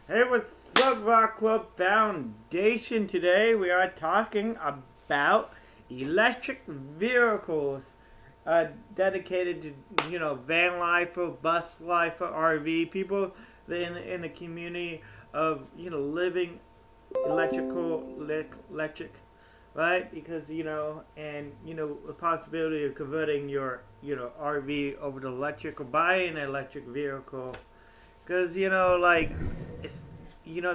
Hey, what's up, Rock Club Foundation? Today we are talking about electric vehicles, dedicated to van life or bus life or RV people in the community of living electric, right? Because and the possibility of converting your RV over to electric or buying an electric vehicle, because it's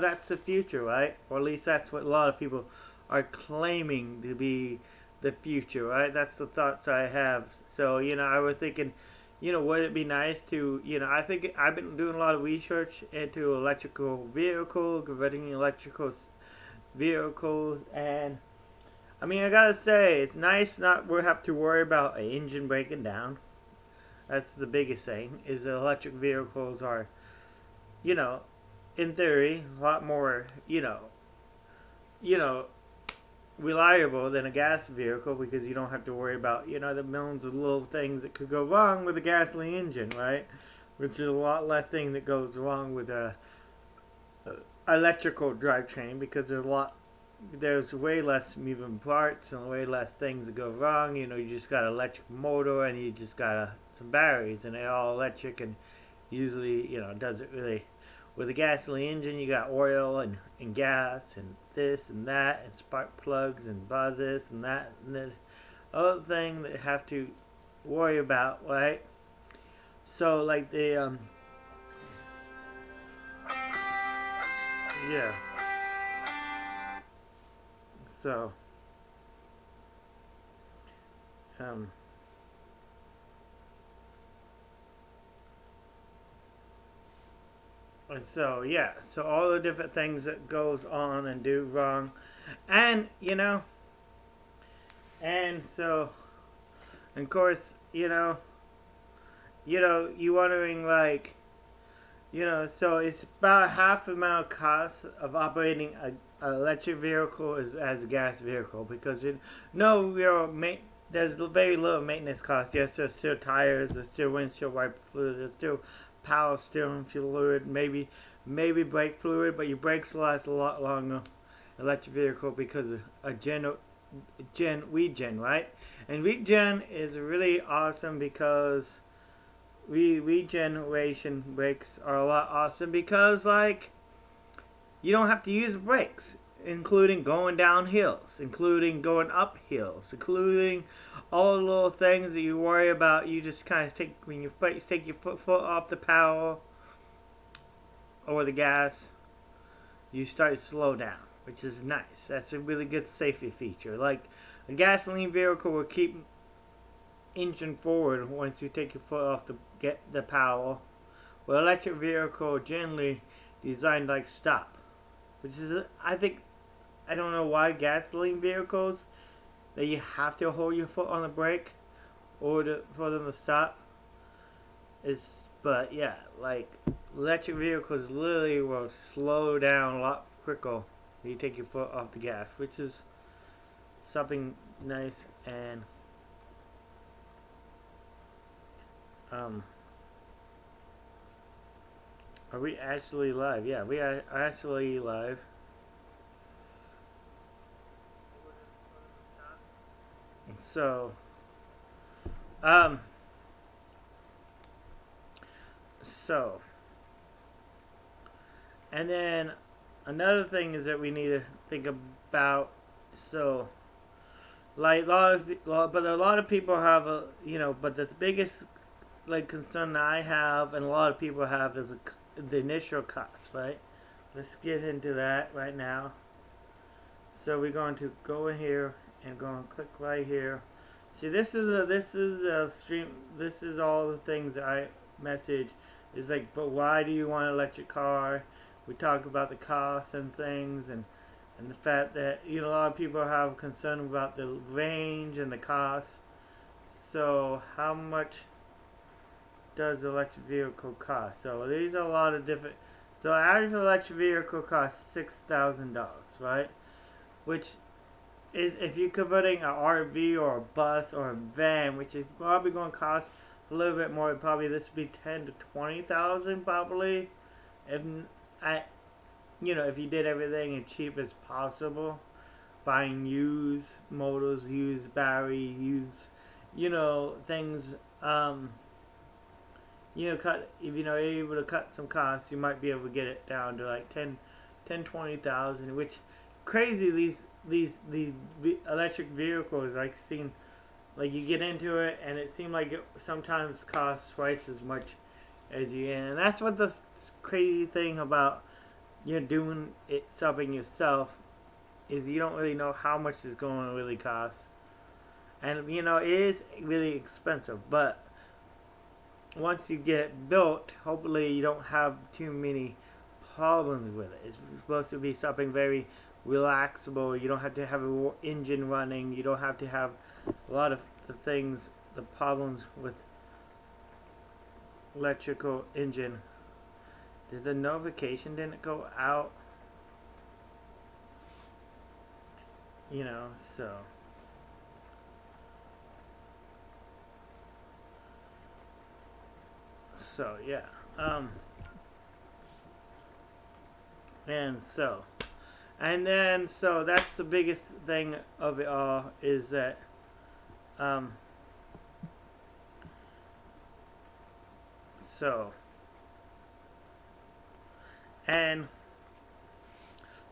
that's the future, right? Or at least that's what a lot of people are claiming to be the future, right? That's the thoughts I have. So I was thinking, would it be nice to, I think I've been doing a lot of research into electrical vehicles, converting electrical vehicles, and I mean, I gotta say, it's nice not we have to worry about an engine breaking down. That's the biggest thing. Is that electric vehicles are, you know, in theory, a lot more, you know, reliable than a gas vehicle, because you don't have to worry about, the millions of little things that could go wrong with a gasoline engine, right? Which is a lot less thing that goes wrong with a electrical drivetrain, because there's way less moving parts and way less things that go wrong. You just got an electric motor and you just got some batteries, and they're all electric, and usually, doesn't really. With a gasoline engine, you got oil and gas and this and that and spark plugs and blah this and that and this other thing that you have to worry about, right? So like yeah. So um and so yeah, so all the different things that goes on and do wrong, and and so of course you wondering, like, so it's about half the amount of cost of operating a electric vehicle as a gas vehicle, because no real there's very little maintenance cost. Yes, there's still tires, there's still windshield wiper fluid, there's still power steering fluid, maybe brake fluid, but your brakes last a lot longer electric vehicle because of a regen, right? And regen is really awesome because regeneration brakes are a lot awesome because, like, you don't have to use brakes, including going down hills, including going up hills, including all the little things that you worry about. You just kind of when you take your foot off the power or the gas, you start to slow down, which is nice. That's a really good safety feature. Like, a gasoline vehicle will keep engine forward once you take your foot off to get the power. Well, electric vehicle generally designed like stop, which is I don't know why gasoline vehicles that you have to hold your foot on the brake for them to stop. But yeah, like, electric vehicles literally will slow down a lot quicker when you take your foot off the gas, which is something nice. And are we actually live? Yeah, we are actually live. So, um, so, and then another thing is that we need to think about. So, like, but a lot of people have but the biggest, like, concern that I have and a lot of people have is the initial cost, right? Let's get into that right now. So we're going to go in here and go and click right here. See, this is a stream. This is all the things that I message. It's like, but why do you want an electric car? We talk about the costs and things, and the fact that a lot of people have concern about the range and the cost. So how much does the electric vehicle cost? So these are a lot of different. So average electric vehicle costs $6,000, right? Which is, if you're converting an RV or a bus or a van, which is probably going to cost a little bit more. Probably this would be 10 to 20,000 probably. And if you did everything as cheap as possible, buying used motors, used battery, used, things, cut, if you're able to cut some costs, you might be able to get it down to like 20,000, which crazy these electric vehicles, like seen, like you get into it and it seemed like it sometimes costs twice as much as you in. And that's what the crazy thing about doing it something yourself is you don't really know how much it's going to really cost. And it is really expensive, but once you get it built, hopefully you don't have too many problems with it. It's supposed to be something very relaxable. You don't have to have an engine running. You don't have to have a lot of the problems with electrical engine. Did the notification didn't go out? So. So, yeah. And then, so that's the biggest thing of it all is that, and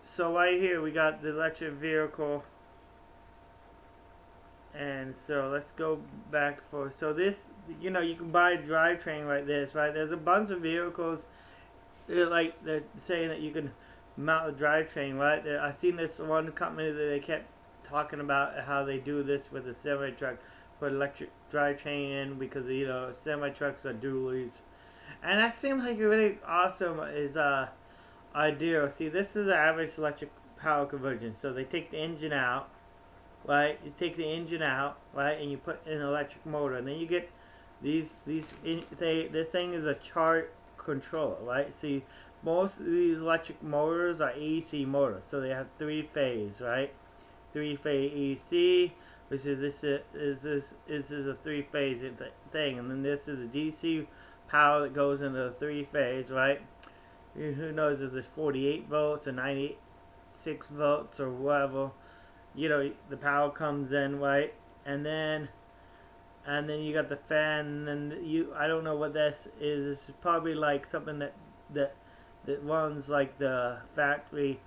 so right here we got the electric vehicle, and so let's go back so this, you can buy a drivetrain like this, right? There's a bunch of vehicles, they're saying that you can mount a drivetrain, right? I've seen this one company that they kept talking about how they do this with a semi-truck, put electric drivetrain in because semi-trucks are dualies, and that seems like a really awesome idea. See, this is an average electric power conversion. So they take the engine out, right? You take the engine out, right, and you put in an electric motor, and then you get this thing is a chart controller, right? See, most of these electric motors are AC motors, so they have 3-phase, right? 3-phase AC, which is this is a 3-phase thing, and then this is a DC power that goes into the 3-phase, right? Who knows if there's 48 volts or 96 volts or whatever, the power comes in, right? And then you got the fan, and I don't know what this is. This is probably like something that runs like the factory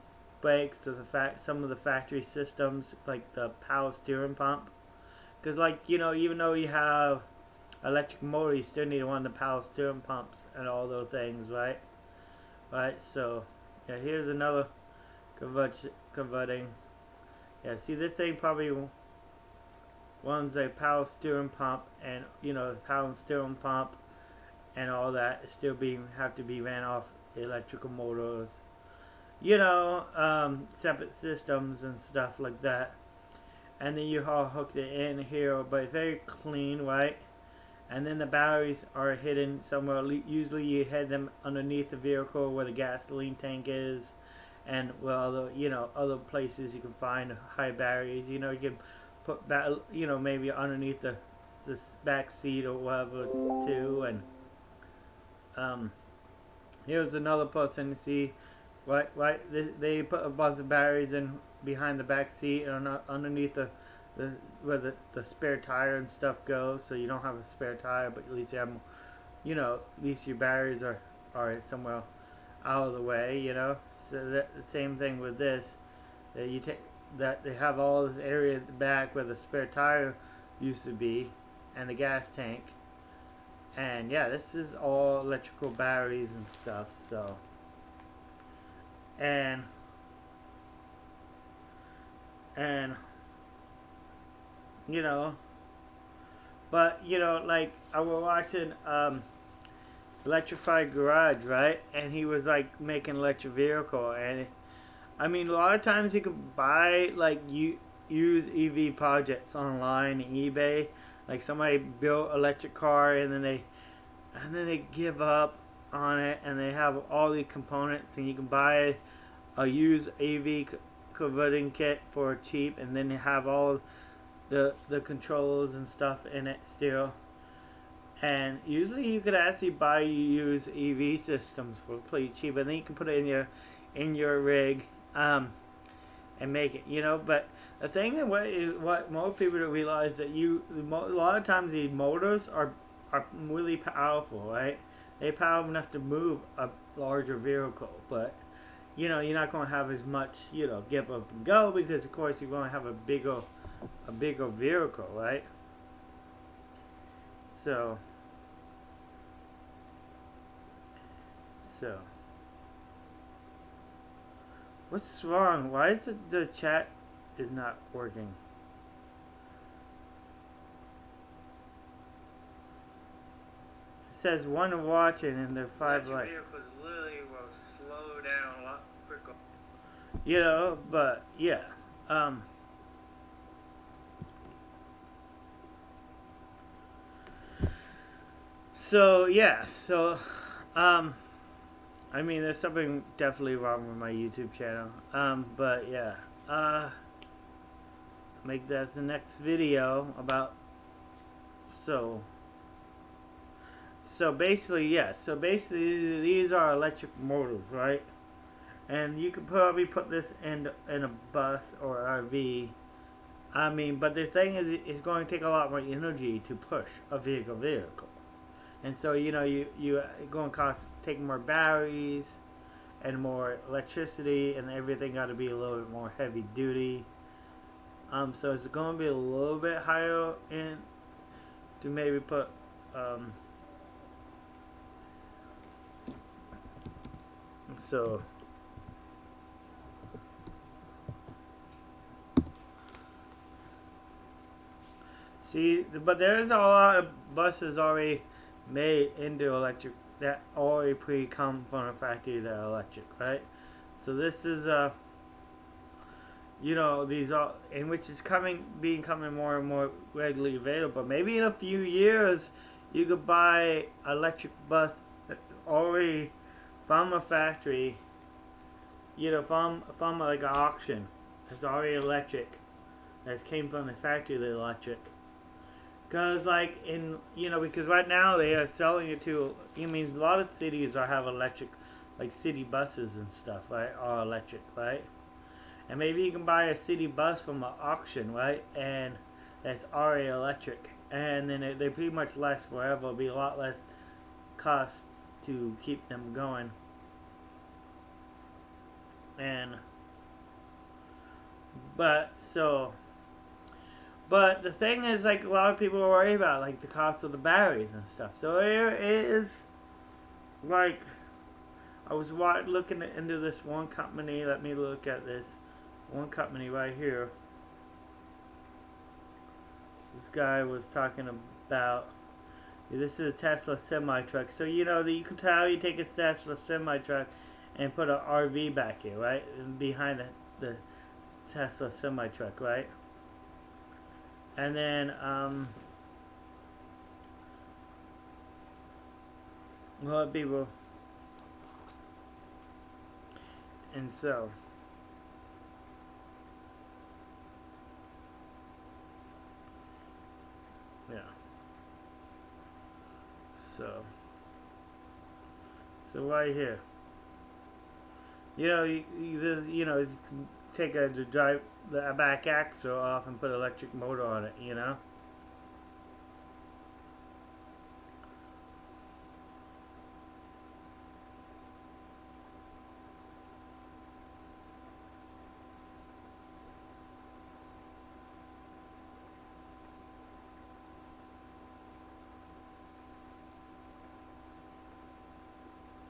brakes or some of the factory systems, like the power steering pump. Because even though you have electric motor, you still need one of the power steering pumps and all those things, right? Right, so yeah, here's another converting. Yeah, see, this thing probably runs a power steering pump, and power steering pump and all that still have to be ran off electrical motors, separate systems and stuff like that. And then you all hooked it in here, but very clean, right? And then the batteries are hidden somewhere. Usually you hide them underneath the vehicle where the gasoline tank is, and other places you can find high batteries. You can put maybe underneath the back seat or whatever too. And here's another person. See, right. They put a bunch of batteries in behind the back seat and underneath where the spare tire and stuff goes, so you don't have a spare tire, but at least you have, at least your batteries are somewhere out of the way, So the same thing with this, that they have all this area at the back where the spare tire used to be, and the gas tank, and yeah, this is all electrical batteries and stuff. So, and but like I was watching Electrified Garage, right? And he was like making electric vehicle, and I mean a lot of times you can buy like use EV projects online, eBay. Like somebody built electric car and then they give up on it, and they have all the components, and you can buy a used EV converting kit for cheap, and then you have all the controls and stuff in it still. And usually you could actually buy used EV systems for pretty cheap, and then you can put it in your rig, and make it, you know. But the thing is, what most people don't realize that a lot of times these motors are really powerful, right? They're powerful enough to move a larger vehicle, but you know, you're not going to have as much, you know, get up and go, because of course you're going to have a bigger vehicle, right? So what's wrong? Why is the chat is not working? It says one watching and there are 5 likes. Vehicles literally will slow down a lot quicker. You know, but yeah. So yeah, I mean, there's something definitely wrong with my YouTube channel. But yeah, make that the next video about. So basically, yes. So basically, these are electric motors, right? And you could probably put this in a bus or RV. I mean, but the thing is, it's going to take a lot more energy to push a vehicle. And so, you know, you're going to take more batteries and more electricity, and everything got to be a little bit more heavy duty. So it's going to be a little bit higher in to maybe put so see, but there's a lot of buses already made into electric that already pre-come from a factory that are electric, right? So this is you know, these are, and which is becoming more and more readily available. Maybe in a few years you could buy an electric bus already from a factory, you know, from like an auction. It's already electric. That came from the factory, the electric. Because, like, because right now they are selling it to, a lot of cities have electric, like city buses and stuff, right? Are electric, right? And maybe you can buy a city bus from an auction, right? And that's already electric. And then they pretty much last forever. It'll be a lot less cost to keep them going. But the thing is, like, a lot of people are worried about, like, the cost of the batteries and stuff. So it is, like, I was looking into this one company. Let me look at this one company right here. This guy was talking about, this is a Tesla semi-truck. So, you know, you can tell you take a Tesla semi-truck and put an RV back here, right? And behind the Tesla semi-truck, right? And then, well, people, and so, yeah, so right here, you know, you can take drive the back axle off and put an electric motor on it, you know.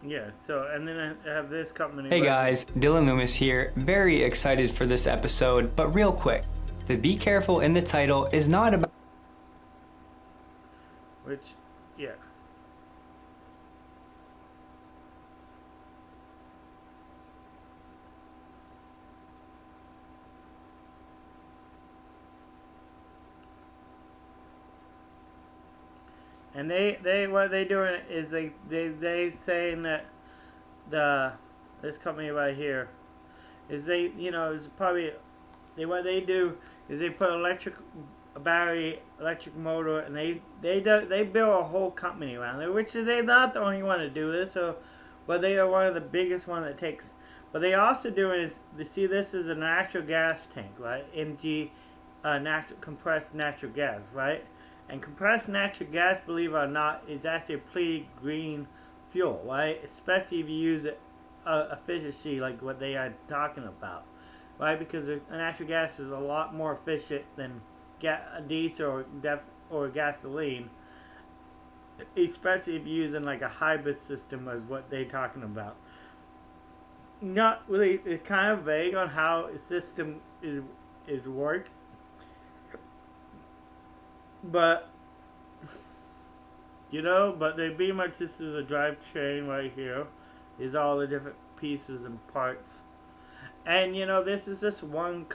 Yeah, so, and then I have this company. Hey guys, Dylan Loomis here. Very excited for this episode, but real quick, the be careful in the title is not about... Which, yeah. And they what they doing is they saying that this company right here is is probably what they do is they put a battery electric motor, and they build a whole company around it, which they're not the only one to do this. So, but they are one of the biggest one that takes. But they also do is they see this as a natural gas tank, right? NG, compressed natural gas, right? And compressed natural gas, believe it or not, is actually a pretty green fuel, right? Especially if you use it efficiency like what they are talking about, right? Because natural gas is a lot more efficient than diesel or gasoline, especially if you're using like a hybrid system, is what they're talking about. Not really, it's kind of vague on how a system is work, but but they pretty much, this is a drivetrain right here. These are all the different pieces and parts, and this is just one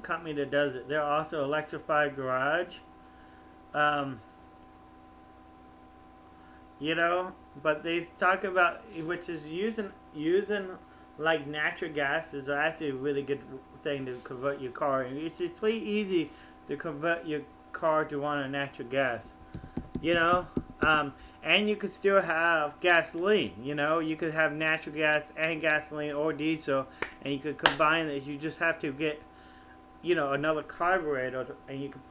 company that does it. They're also Electrified Garage, but they talk about which is using like natural gas is actually a really good thing to convert your car, and it's just pretty easy to convert your car to run on natural gas, and you could still have gasoline, you could have natural gas and gasoline or diesel, and you could combine it. You just have to get, another carburetor, and you can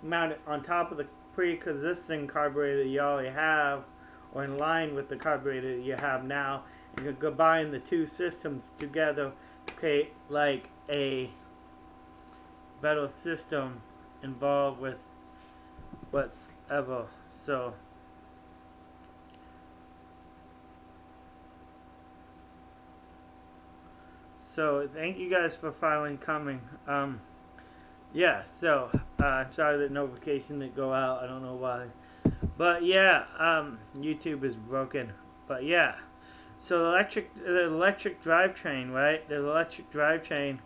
mount it on top of the pre-existing carburetor you already have, or in line with the carburetor you have now. You can combine the two systems together to create like a better system involved with whatever. So thank you guys for finally coming. Yeah, so I'm sorry that notification didn't go out. I don't know why. But yeah, YouTube is broken. But yeah. So the electric drivetrain, right? The electric drivetrain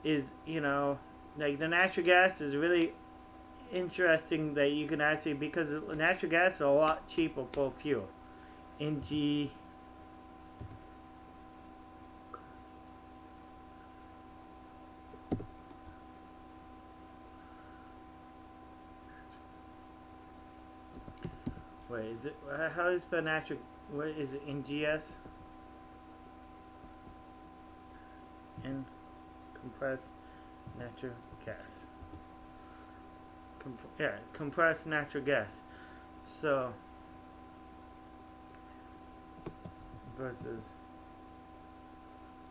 is, like the natural gas is really interesting that you can actually, because natural gas is a lot cheaper for fuel. NG. Wait, is it, how do you spell natural? What is it? NGS? And compressed natural gas. Compressed natural gas. So versus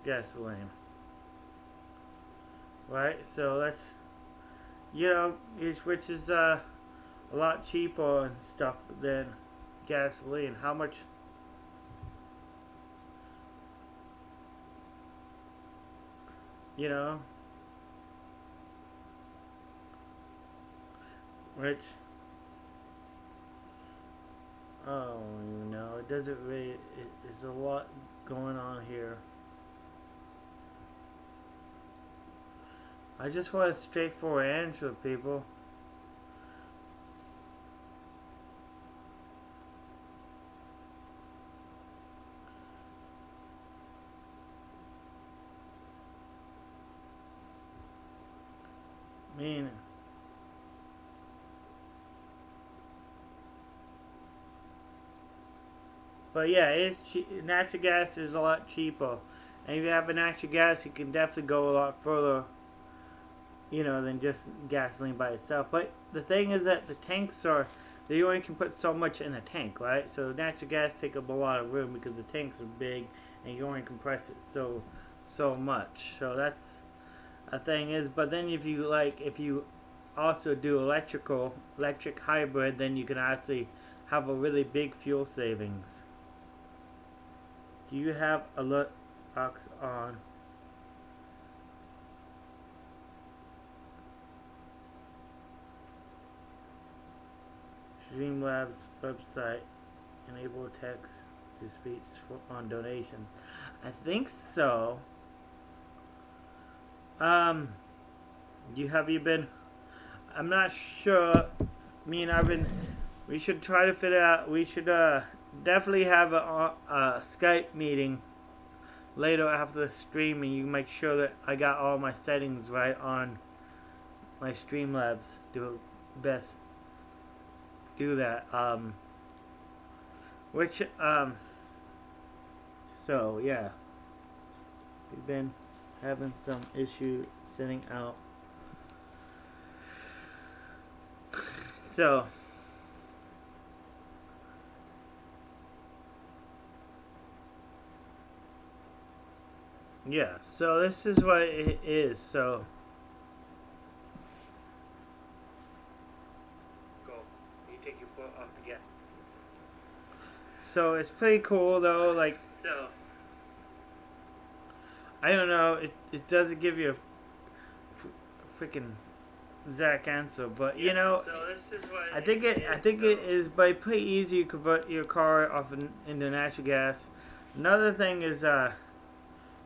gasoline. Right? So let's, which is a lot cheaper and stuff than gasoline. How much? Which, oh, it doesn't really, it's a lot going on here. I just want a straightforward answer, people. But yeah, natural gas is a lot cheaper, and if you have a natural gas, you can definitely go a lot further, than just gasoline by itself. But the thing is that the tanks they only can put so much in a tank, right? So natural gas take up a lot of room because the tanks are big, and you only compress it so much. So that's a thing is. But then if you also do electric hybrid, then you can actually have a really big fuel savings. Do you have alert box on? Streamlabs website enable text to speech on donations. I think so. Have you been? I'm not sure. Me and I've been. We should try to fit it out. We should definitely have a Skype meeting later after the stream, and you make sure that I got all my settings right on my Streamlabs. Do best do that. So yeah. we've been having some issue sending out. So yeah, so this is what it is. So go. You take your foot off again. So it's pretty cool though, like, so I don't know, it doesn't give you a freaking exact answer, but you know, So this is what I think it is by pretty easy to convert your car off into natural gas. Another thing is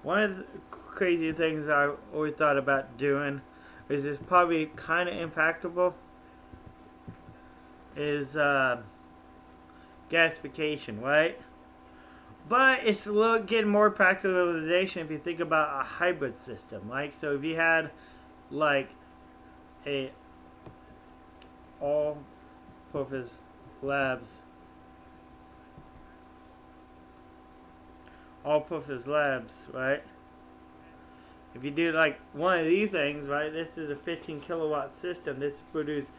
one of the crazy things I always thought about doing is it's probably kind of impractical is gasification, right? But it's a little getting more practicalization if you think about a hybrid system. Like, so if you had like a all-purpose labs, right? If you do like one of these things, right? This is a 15 kilowatt system. This produces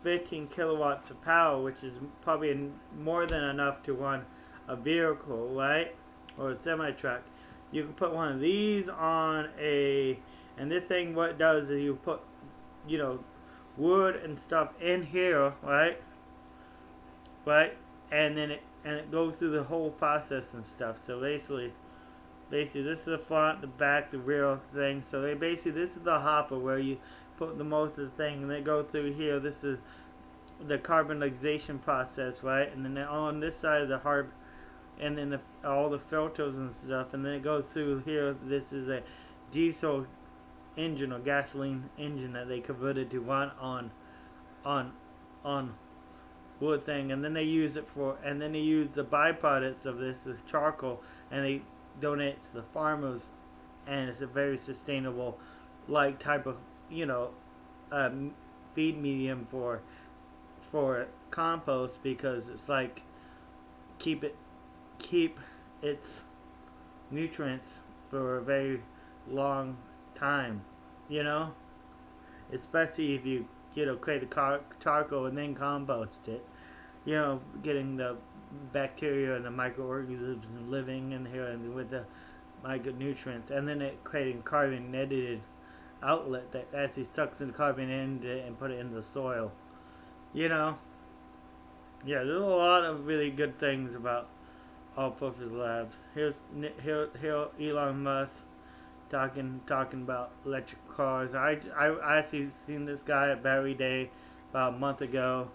15 kilowatts of power, which is probably more than enough to run a vehicle, right? Or a semi-truck. You can put one of these on and this thing, what it does is you put, you know, wood and stuff in here, right? And then it goes through the whole process and stuff. So basically this is the front, the back, the rear thing. So this is the hopper where you put the most of the thing, and they go through here. This is the carbonization process, right? And then on this side of the hard, and then all the filters and stuff, and then it goes through here. This is a diesel engine or gasoline engine that they converted to run on wood thing, and then they use it for, and then they use the byproducts of this, the charcoal, and they donate to the farmers, and it's a very sustainable, like, type of, you know, feed medium for compost, because it's like keep its nutrients for a very long time, you know, especially if you create a charcoal and then compost it, you know, getting the bacteria and the microorganisms living in here and with the micronutrients, and then it creating carbonated outlet that actually sucks in carbon into it and put it in the soil, you know. Yeah, there's a lot of really good things about all-purpose labs. Here Elon Musk talking about electric cars. I actually seen this guy at Battery Day about a month ago.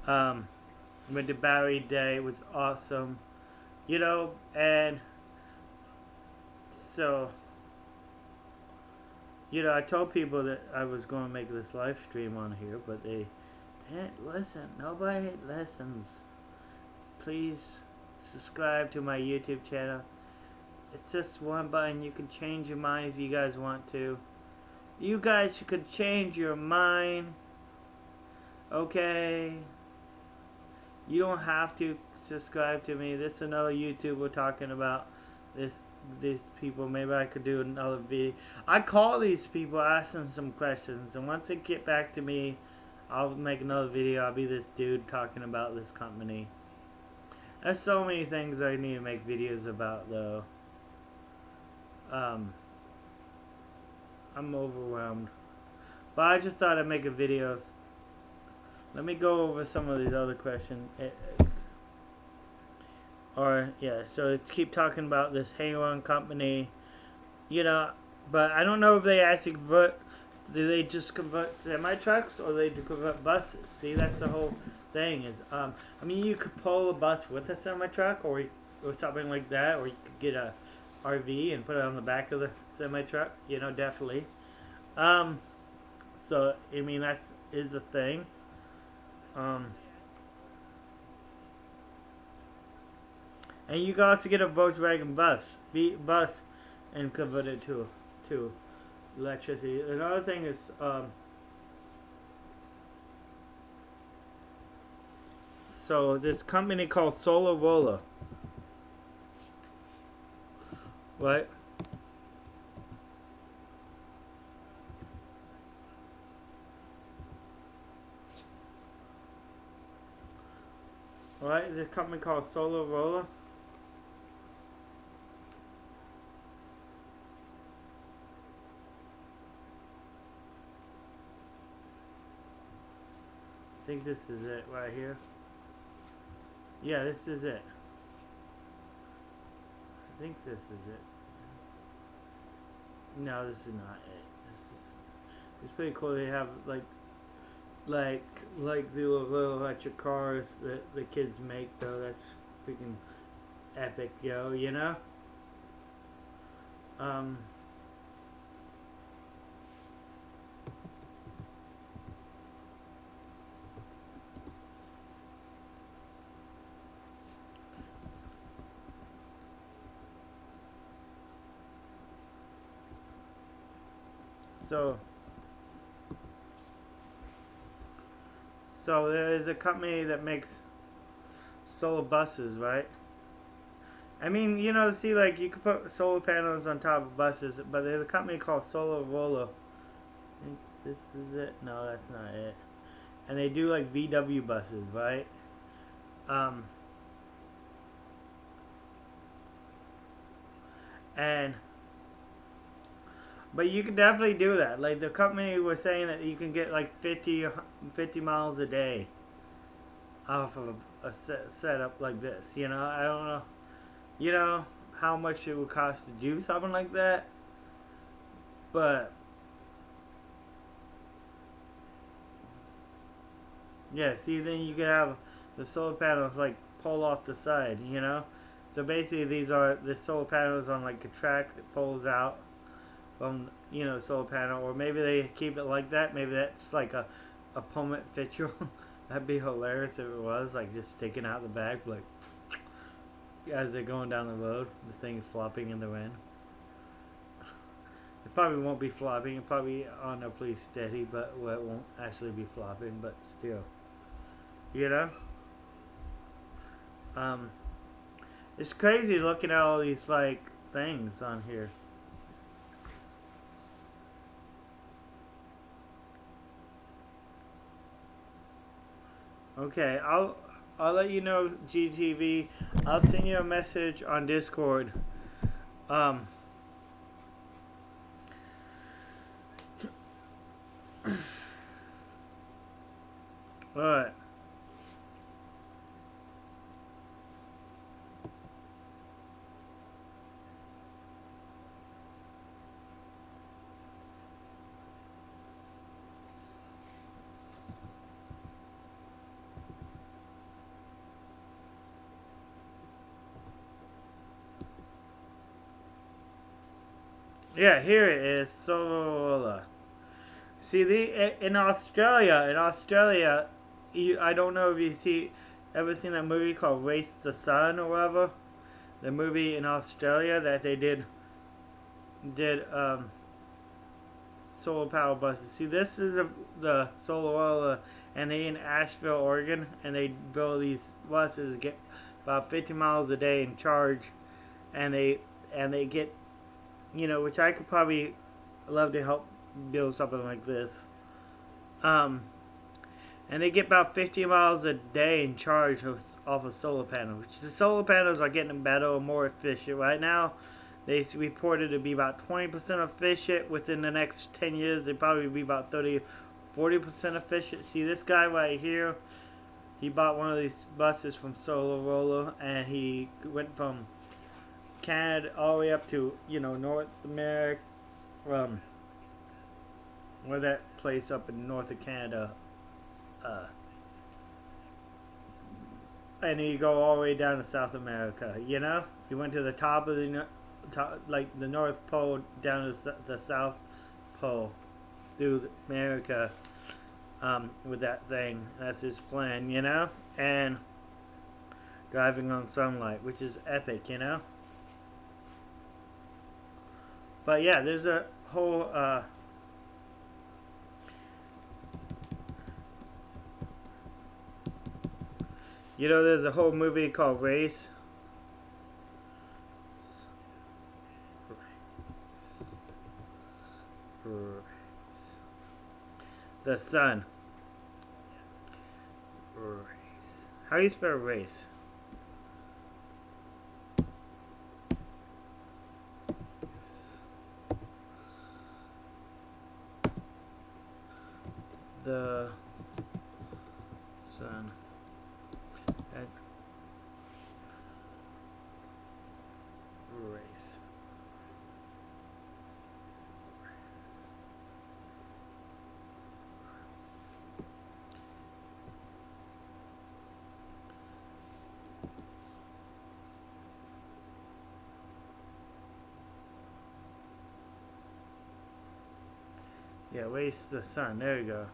Went to Battery Day. It was awesome, you know. And so, you know, I told people that I was going to make this live stream on here, but they didn't listen. Nobody listens. Please subscribe to my YouTube channel. It's just one button. You can change your mind if you guys want to. You guys could change your mind. Okay? You don't have to subscribe to me. This is another YouTuber talking about these people. Maybe I could do another video. I call these people, ask them some questions, and once they get back to me, I'll make another video. I'll be this dude talking about this company. There's so many things I need to make videos about, though. I'm overwhelmed. But I just thought I'd make a video. Let me go over some of these other questions. So keep talking about this Halo company. You know, but I don't know if they actually convert. Do they just convert semi-trucks or they convert buses? See, that's the whole thing. Is I mean, you could pull a bus with a semi-truck or something like that, or you could get a RV and put it on the back of the semi-truck. You know, definitely. So I mean, that is a thing. And you can also get a Volkswagen bus, and convert it to electricity. Another thing is, so this company called Solar Roller. What? What? There's a company called Solar Roller. I think this is it right here. Yeah, this is it. I think this is it. No, this is not it. It's pretty cool. They have like the little electric cars that the kids make though. That's freaking epic, yo. You know. So there is a company that makes solar buses, right? I mean, you know, see, like you could put solar panels on top of buses, but there's a company called Solar Roller. I think this is it. No, that's not it. And they do like VW buses, right? But you can definitely do that. Like the company was saying that you can get like 50 miles a day off of a setup like this. You know, I don't know, you know, how much it would cost to do something like that. But yeah, see, then you could have the solar panels like pull off the side. You know, so basically these are the solar panels on like a track that pulls out from, you know, solar panel, or maybe they keep it like that. Maybe that's like a permanent fixture. That'd be hilarious if it was like just sticking out the back, like as they're going down the road, the thing flopping in the wind. It probably won't be flopping. It probably on there pretty steady, but well, it won't actually be flopping. But still, you know, it's crazy looking at all these like things on here. Okay, I'll let you know, GTV. I'll send you a message on Discord. Alright. Yeah, here it is. Solar. See, in Australia, I don't know if you ever seen that movie called Race the Sun or whatever. The movie in Australia that they did solar power buses. See, this is the solar, and they in Asheville, Oregon, and they build these buses, get about 50 miles a day and charge, and they get, you know, which I could probably love to help build something like this. And they get about 50 miles a day in charge off a solar panel, which the solar panels are getting better and more efficient. Right now, they reported to be about 20% efficient. Within the next 10 years, they'd probably be about 40% efficient. See, this guy right here, he bought one of these buses from Solar Roller, and he went from Canada all the way up to, you know, North America, where that place up in north of Canada, and you go all the way down to South America. You know, you went to the top of the like the North Pole down to the South Pole through America, with that thing. That's his plan, you know, and driving on sunlight, which is epic, you know. But yeah, there's a whole you know, there's a whole movie called Race. the sun. Race. How do you spell race? The sun. And race. Yeah, race the sun. There you go.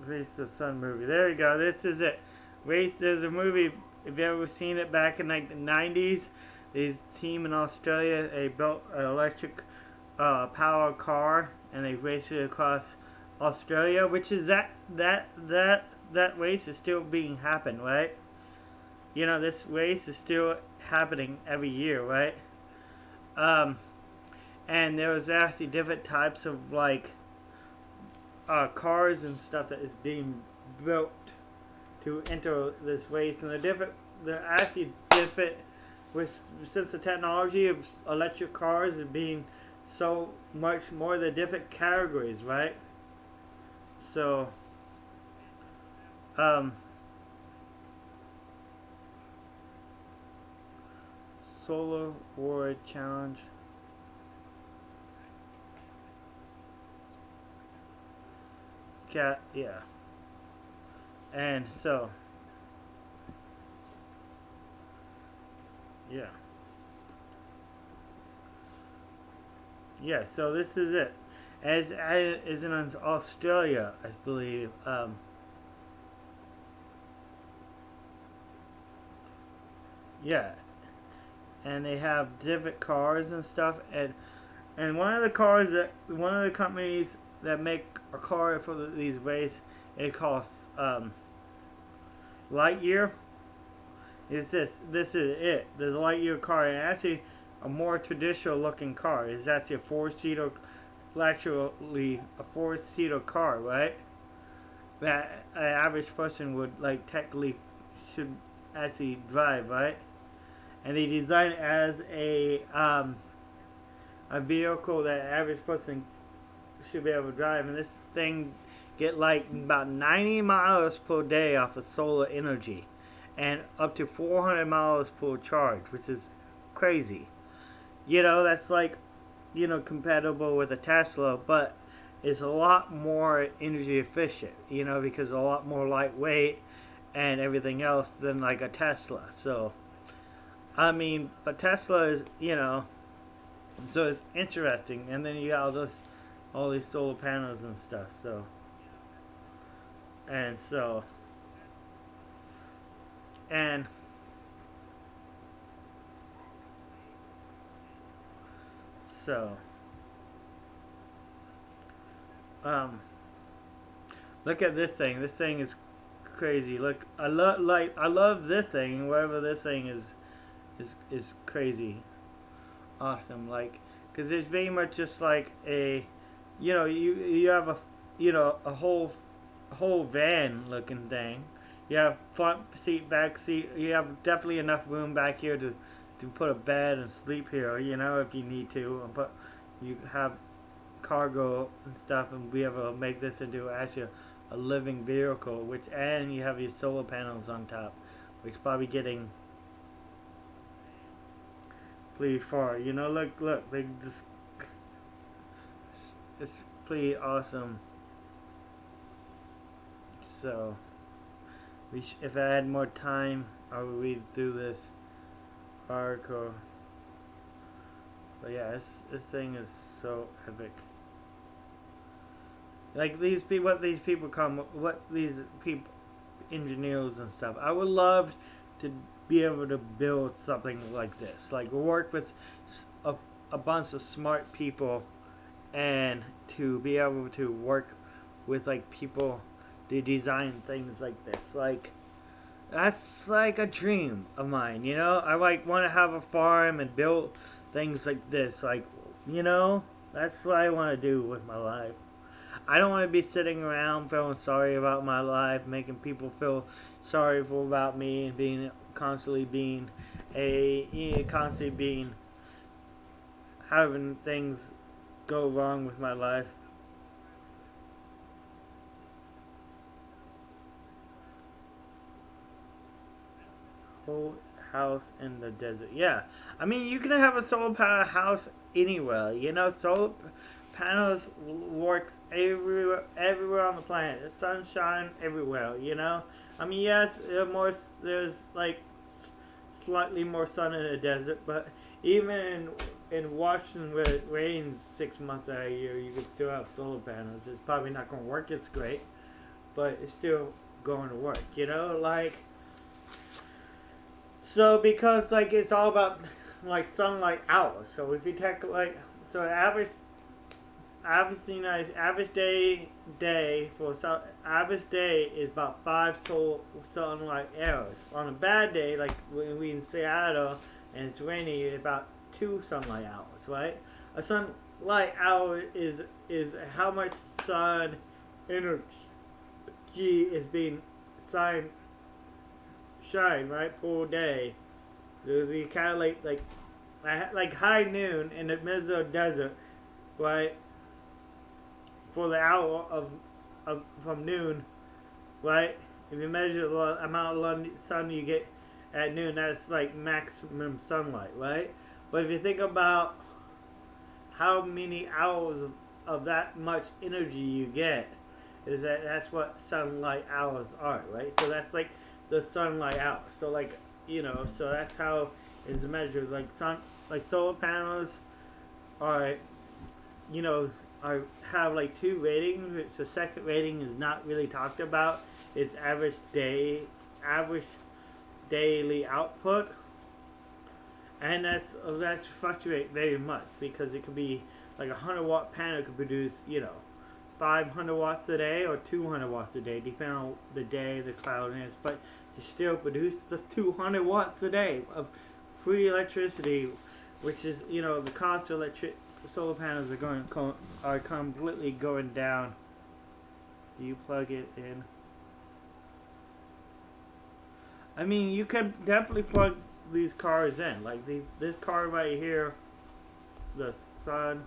Race the Sun movie. There you go. This is it. Race. There's a movie. If you ever seen it back in like the 90s, this team in Australia, they built an electric power car and they raced it across Australia, which is that race is still being happen, right? You know, this race is still happening every year, right? And there was actually different types of like cars and stuff that is being built to enter this race, and they're actually different since the technology of electric cars is being so much more, the different categories, right? So Solar War Challenge. Yeah. And so, yeah. Yeah, so this is it. As in Australia, I believe. Yeah. And they have different cars and stuff, and one of the companies that make a car for these races, it costs Lightyear. This is it. The Lightyear car, and actually a more traditional looking car. It's actually a four-seater car, right? That an average person would like technically should actually drive, right? And they design it as a vehicle that an average person should be able to drive, and this thing get like about 90 miles per day off of solar energy, and up to 400 miles per charge, which is crazy. You know, that's like, you know, compatible with a Tesla, but it's a lot more energy efficient, you know, because it's a lot more lightweight and everything else than like a Tesla. So I mean, but Tesla is, you know, so it's interesting, and then you got all these solar panels and stuff. So and so and so look at this thing. This thing is crazy. Look, I love this thing. Whatever this thing is crazy, awesome. Like, because it's very much just like a, you know, you have a, you know, a whole van looking thing. You have front seat, back seat. You have definitely enough room back here to put a bed and sleep here, you know, if you need to. But you have cargo and stuff, and be able to make this into actually a living vehicle. Which, and you have your solar panels on top, which probably getting pretty far. You know, look, they just it's pretty awesome. So, if I had more time, I would read through this article. But yeah, this thing is so epic. Like these people, what these people, engineers and stuff. I would love to be able to build something like this. Like work with a bunch of smart people, and to be able to work with like people to design things like this. Like, that's like a dream of mine, you know? I like want to have a farm and build things like this. Like, you know, that's what I want to do with my life. I don't want to be sitting around feeling sorry about my life, making people feel sorry for about me, and being constantly being having things go wrong with my life. Whole house in the desert. Yeah, I mean, you can have a solar panel house anywhere. You know, solar panels work everywhere on the planet. The sunshine everywhere. You know, I mean, yes, there's like slightly more sun in the desert, but even in Washington, where it rains 6 months out of the year, you can still have solar panels. It's probably not going to work. It's great, but it's still going to work. You know, like. So because like it's all about like sunlight hours. So if you take like average day is about 5 sunlight hours. On a bad day, like when we in Seattle and it's rainy, it's about 2 sunlight hours, right? A sunlight hour is how much sun energy is being shine, right, full day. We calculate like high noon in the Minnesota desert, right, for the hour of from noon, right. If you measure the amount of sun you get at noon, that's like maximum sunlight, right. But if you think about how many hours of that much energy you get, that's what sunlight hours are, right. So that's like the sunlight out. So like, you know, so that's how it's measured. Like solar panels are, you know, have like 2 ratings, which the second rating is not really talked about. It's average daily output. And that's fluctuate very much because it could be like a 100-watt panel could produce, you know, 500 watts a day or 200 watts a day, depending on the day, the cloudiness. But you still produce the 200 watts a day of free electricity, which is, you know, the cost of solar panels are completely going down. Do you plug it in? I mean, you can definitely plug these cars in. Like this car right here, the sun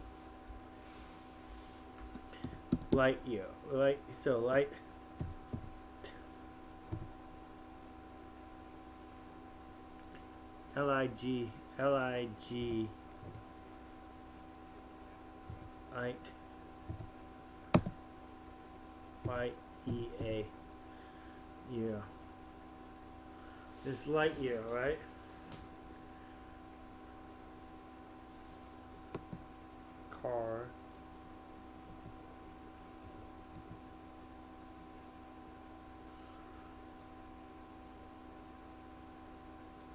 light year, right? So light. L-I-G, light, Y-E-A, year. This light year, right? Car.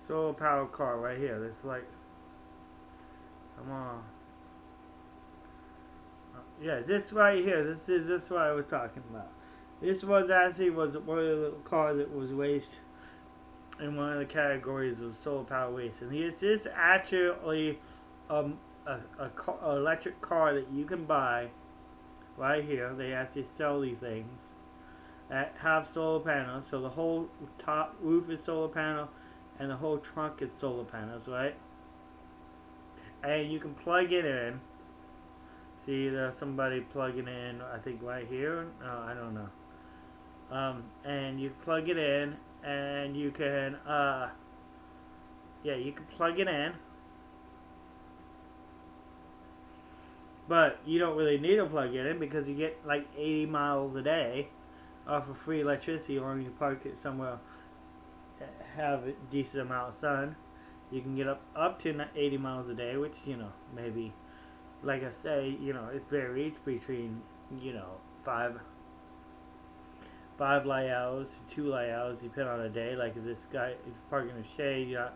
Solar power car right here. This like, come on. Yeah, this right here. This what I was talking about. This was one of the cars that was raced in one of the categories of solar power race, and this is actually an electric car that you can buy right here. They actually sell these things that have solar panels. So the whole top roof is solar panel. And the whole trunk is solar panels, right? And you can plug it in. See, there's somebody plugging in, I think right here. No, I don't know. And you plug it in, and you can, you can plug it in. But you don't really need to plug it in because you get like 80 miles a day off of free electricity, or you park it somewhere have a decent amount of sun. You can get up to 80 miles a day, which, you know, maybe, like I say, you know, it varies between, you know, 5 light hours to 2 light hours, depending on the day. Like if this guy, if you park in the shade, you're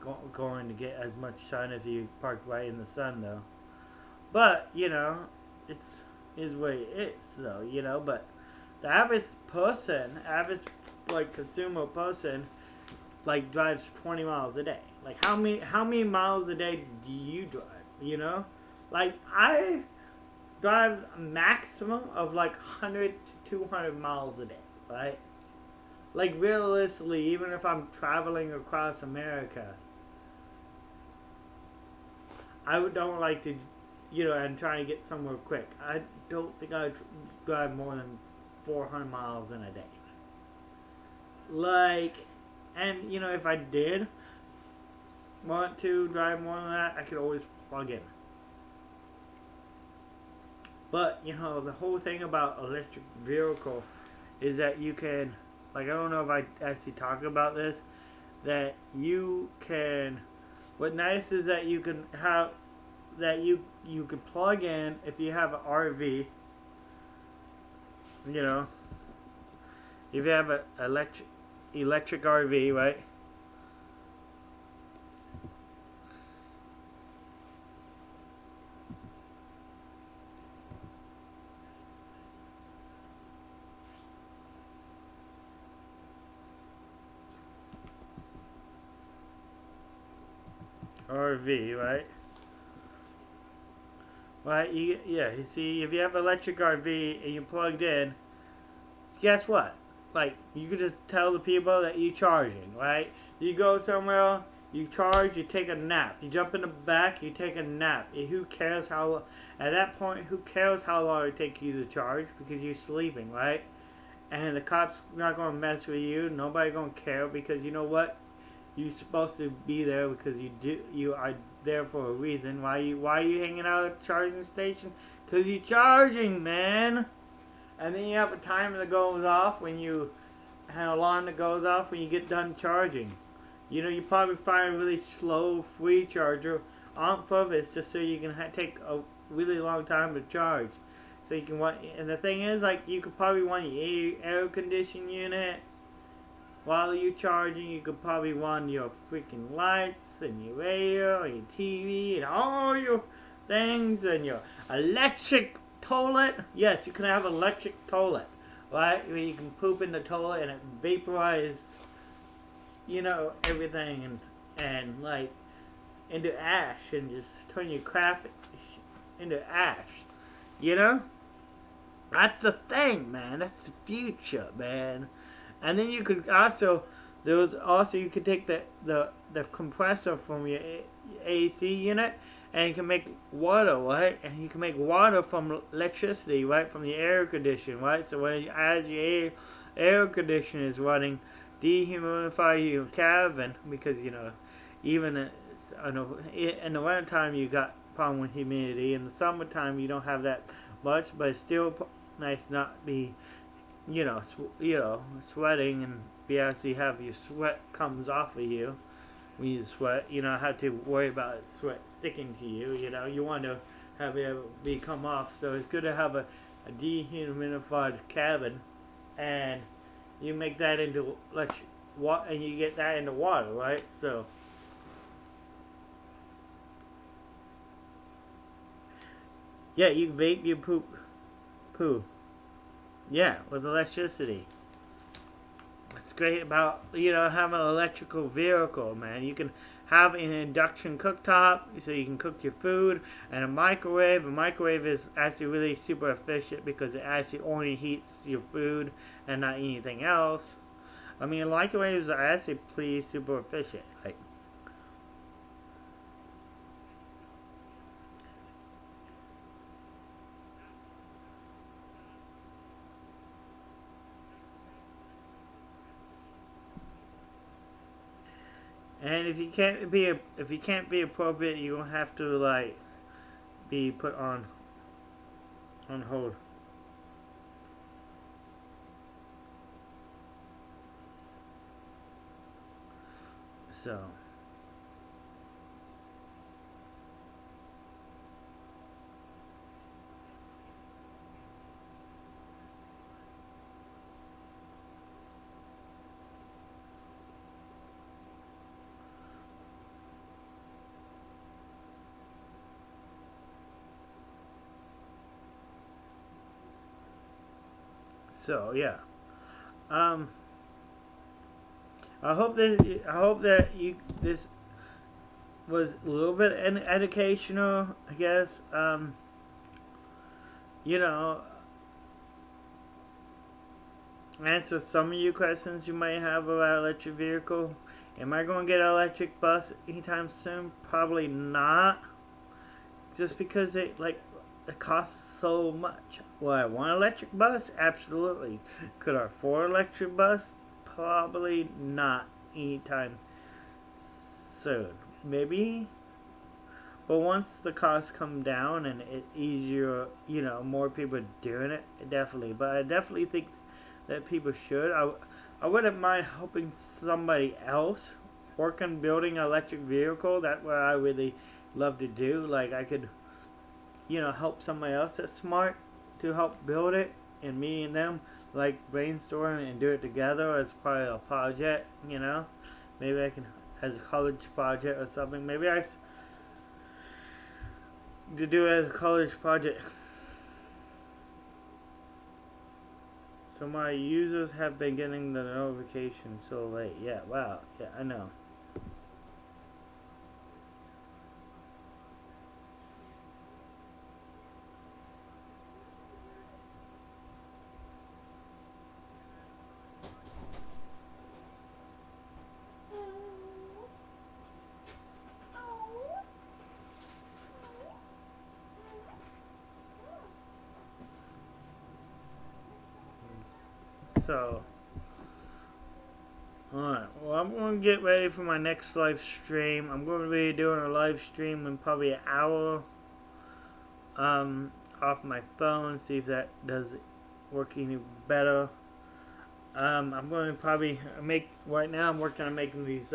not going to get as much sun if you park right in the sun, though. But, you know, it is what it is, though, you know. But the average person, like consumer person, like drives 20 miles a day. Like how many miles a day do you drive? You know, like I drive a maximum of like 100 to 200 miles a day, right? Like realistically, even if I'm traveling across America, don't like to, and try to get somewhere quick. I don't think I drive more than 400 miles in a day. Like, and if I did want to drive more than that, I could always plug in. But the whole thing about electric vehicle is that you can, like, I don't know if I actually talk about this, that you can. What nice is that you can have that you can plug in if you have an RV. If you have an electric RV, right? RV, right? Right, you see, if you have an electric RV and you plugged in, guess what? Like, you could just tell the people that you're charging, right? You go somewhere, you charge, you take a nap. You jump in the back, you take a nap. Who cares at that point, who cares how long it takes you to charge? Because you're sleeping, right? And the cops not going to mess with you. Nobody going to care because you know what? You're supposed to be there because you are there for a reason. Why are you hanging out at the charging station? Because you're charging, man. And then you have a timer that goes off when you have an alarm that goes off when you get done charging. You probably find a really slow free charger on purpose just so you can take a really long time to charge. So you can and the thing is, like, you could probably want your air conditioning unit. While you're charging, you could probably run your freaking lights and your radio and your TV and all your things and your electric toilet. Yes, you can have an electric toilet, right? Where you can poop in the toilet and it vaporizes, everything and like into ash and just turn your crap into ash. That's the thing, man. That's the future, man. And then you could also, you could take the compressor from your AC unit and you can make water, right? And you can make water from electricity, right? From the air conditioner, right? So as your air conditioner is running, dehumidify your cabin because, even in the winter time you got problem with humidity. In the summertime you don't have that much, but it's still nice not be sweating and be able to have your sweat comes off of you when you sweat. You don't have to worry about sweat sticking to you. You want to have it come off. So it's good to have a dehumidified cabin, and you make that into and you get that into water, right? So. Yeah, you vape your poo. Yeah, with electricity. It's great about, having an electrical vehicle, man. You can have an induction cooktop, so you can cook your food, and a microwave. A microwave is actually really super efficient because it actually only heats your food and not anything else. I mean, microwaves are actually pretty super efficient. Like, and if you can't be appropriate, you're gonna have to like be put on hold. So. So yeah. I hope that you this was a little bit educational, I guess. You know, answer some of your questions you might have about electric vehicle. Am I going to get an electric bus anytime soon? Probably not. Just because it costs so much. Well, I want an electric bus? Absolutely. Could I afford an electric bus? Probably not anytime soon. Maybe. But once the costs come down and it easier, more people doing it, definitely. But I definitely think that people should. I wouldn't mind helping somebody else work on building an electric vehicle. That's what I really love to do. Like I could, help somebody else that's smart to help build it, and me and them like brainstorm and do it together as part of a project. Maybe I can as a college project or something. Maybe I to do it as a college project. So my users have been getting the notification so late. Yeah, wow. Yeah, I know. So, alright, well, I'm going to get ready for my next live stream. I'm going to be doing a live stream in probably an hour off my phone, see if that does work any better. I'm going to probably right now I'm working on making these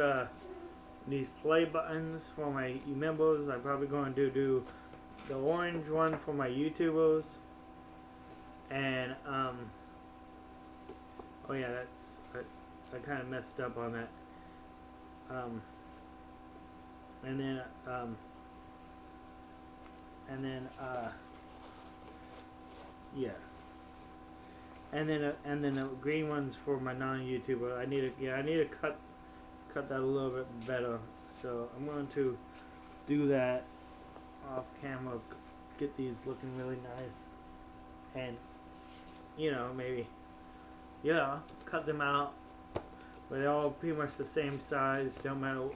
play buttons for my members. I'm probably going to do the orange one for my YouTubers. And, oh yeah, I kind of messed up on that. And then yeah. And then the green ones for my non-YouTuber. I need to cut that a little bit better. So I'm going to do that off camera. Get these looking really nice. And maybe. Yeah, cut them out. But they're all pretty much the same size. Don't matter.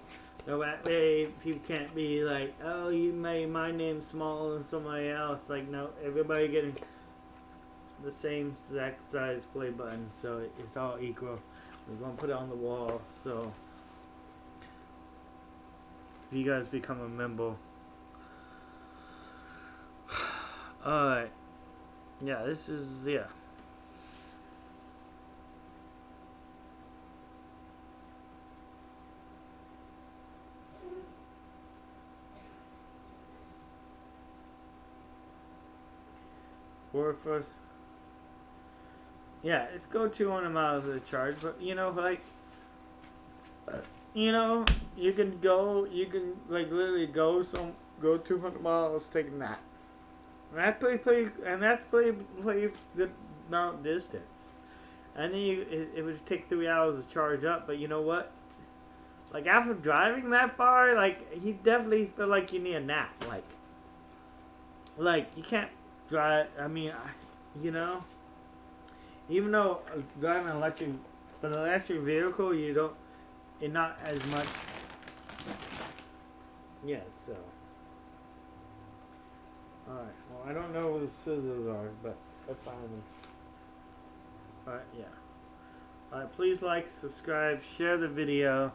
No way. People can't be like, oh, you made my name smaller than somebody else. Like, no, everybody getting the same exact size play button. So it's all equal. We're going to put it on the wall. So if you guys become a member. Alright. Yeah, this is, yeah. First, yeah, it's go 200 miles of the charge, but you can literally go 200 miles, take a nap. And that's pretty good amount of distance. And then it would take 3 hours to charge up, but you know what? Like after driving that far, like you definitely feel like you need a nap. Like you can't drive. I mean, even though driving an electric vehicle, it's not as much. Yes, so. Alright, well, I don't know where the scissors are, but I found them. Alright, yeah. Alright, please like, subscribe, share the video.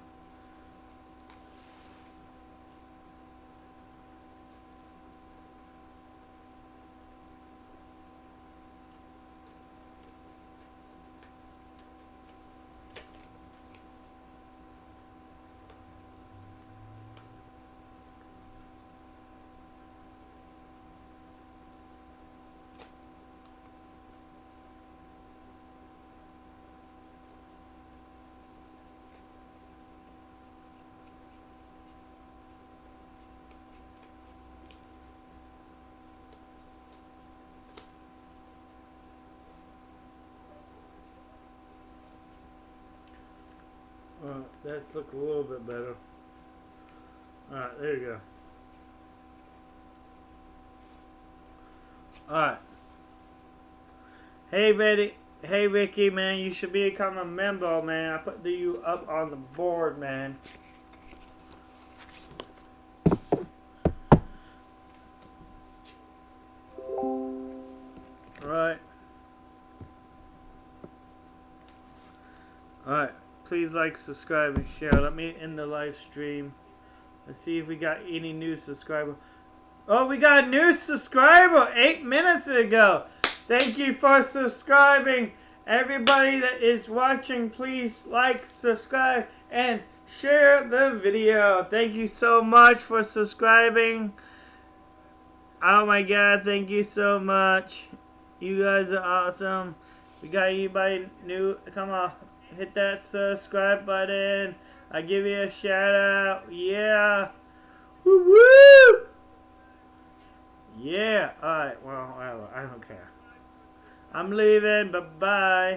Oh, that's look a little bit better. Alright, there you go. Alright. Hey, Betty. Hey, Ricky, man. You should become a member, man. I put you up on the board, man. Alright. Alright. Please like, subscribe, and share. Let me end the live stream. Let's see if we got any new subscriber. Oh, we got a new subscriber 8 minutes ago. Thank you for subscribing. Everybody that is watching, please like, subscribe, and share the video. Thank you so much for subscribing. Oh my God, thank you so much. You guys are awesome. We got anybody new? Come on, hit that subscribe button. I'll give you a shout out. Yeah. Woo woo. Yeah. Alright, well, I don't care. I'm leaving. Bye bye.